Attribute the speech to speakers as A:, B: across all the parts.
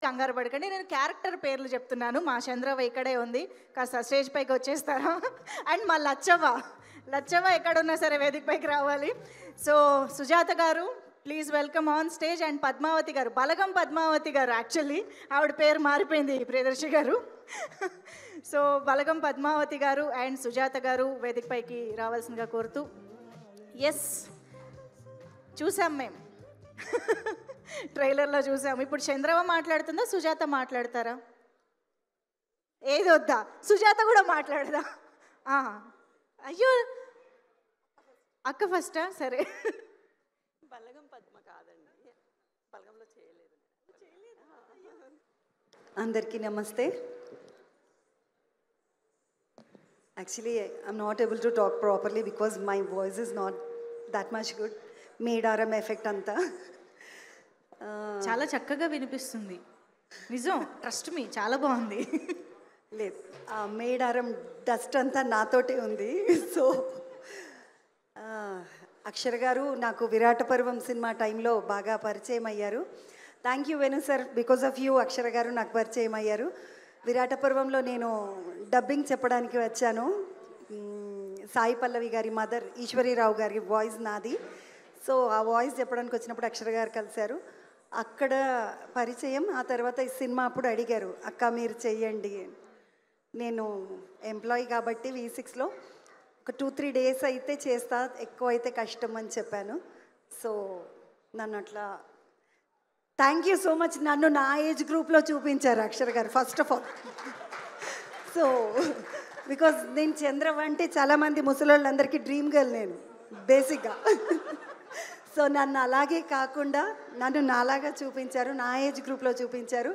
A: కంగారు పడకండి. నేను క్యారెక్టర్ పేర్లు చెప్తున్నాను. మా చంద్రవ్వ ఇక్కడే ఉంది, కాస్త స్టేజ్ పైకి వచ్చేస్తారా? అండ్ మా లచ్చవ్వ ఎక్కడున్నా సరే వేదిక పైకి రావాలి. సో సుజాత గారు please welcome on stage. And Padmavathi గారు, బలగం పద్మావతి గారు, యాక్చువల్లీ ఆవిడ పేరు మారిపోయింది ప్రియదర్శి గారు. సో బలగం పద్మావతి గారు అండ్ సుజాత గారు వేదిక పైకి రావాల్సిందిగా కోరుతూ. ఎస్, చూసాం మేము, ట్రైలర్లో చూసాము. ఇప్పుడు చంద్రవ మాట్లాడుతుందా, సుజాత మాట్లాడతారా? ఏది వద్దా, సుజాత కూడా మాట్లాడదా? అయ్యో, అక్క ఫస్టా? సరే.
B: బలగం పద్మ కాదండి, బలగంలో చేయలేదు.
C: అందరికీ నమస్తే. Actually, I'm not able to talk properly because my voice is not that much good. Medaram effect అంతా
A: చాలా చక్కగా వినిపిస్తుంది, నిజం, ట్రస్ట్ మీ, చాలా బాగుంది.
C: లేదు, ఆ మేడారం డస్ట్ అంతా నాతోటే ఉంది. సో అక్షర గారు నాకు విరాట పర్వం సినిమా టైంలో బాగా పరిచయం అయ్యారు. Thank you Venu sir, because of you Akshara garu నాకు పరిచయం అయ్యారు. విరాట పర్వంలో నేను డబ్బింగ్ చెప్పడానికి వచ్చాను. సాయి పల్లవి గారి మదర్ ఈశ్వరీరావు గారి వాయిస్ నాది. సో ఆ వాయిస్ చెప్పడానికి వచ్చినప్పుడు అక్షర గారు కలిశారు, అక్కడ పరిచయం. ఆ తర్వాత ఈ సినిమా అప్పుడు అడిగారు, అక్క మీరు చెయ్యండి. నేను ఎంప్లాయీ కాబట్టి V6లో ఒక 2-3 డేస్ అయితే చేస్తా, ఎక్కువ అయితే కష్టం అని చెప్పాను. సో నన్ను అట్లా థ్యాంక్ యూ సో మచ్, నన్ను నా ఏజ్ గ్రూప్లో చూపించారు అక్షర గారు first of all. So because నేను చంద్రవ అంటే చాలామంది ముసలోళ్ళందరికీ డ్రీమ్ గర్ల్ నేను బేసిక్గా. సో నన్ను అలాగే కాకుండా నన్ను నాలాగా చూపించారు, నా ఏజ్ గ్రూప్లో చూపించారు.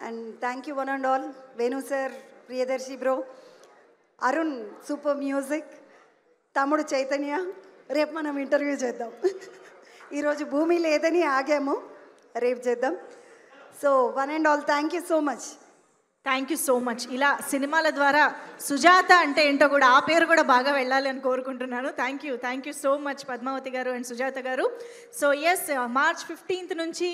C: And thank you one and all. Venu sir, Priyadarshi bro, Arun super music, తమ్ముడు చైతన్య. రేపు మనం ఇంటర్వ్యూ చేద్దాం. ఈరోజు భూమి లేదని ఆగాము, రేపు చేద్దాం. So one and all thank you so much.
A: Thank you so much. ఇలా సినిమాల ద్వారా సుజాత అంటే ఏంటో కూడా, ఆ పేరు కూడా బాగా వెళ్ళాలి అని కోరుకుంటున్నాను. Thank you so much Padmavathi గారు అండ్ సుజాత గారు. సో ఎస్, March 15th నుంచి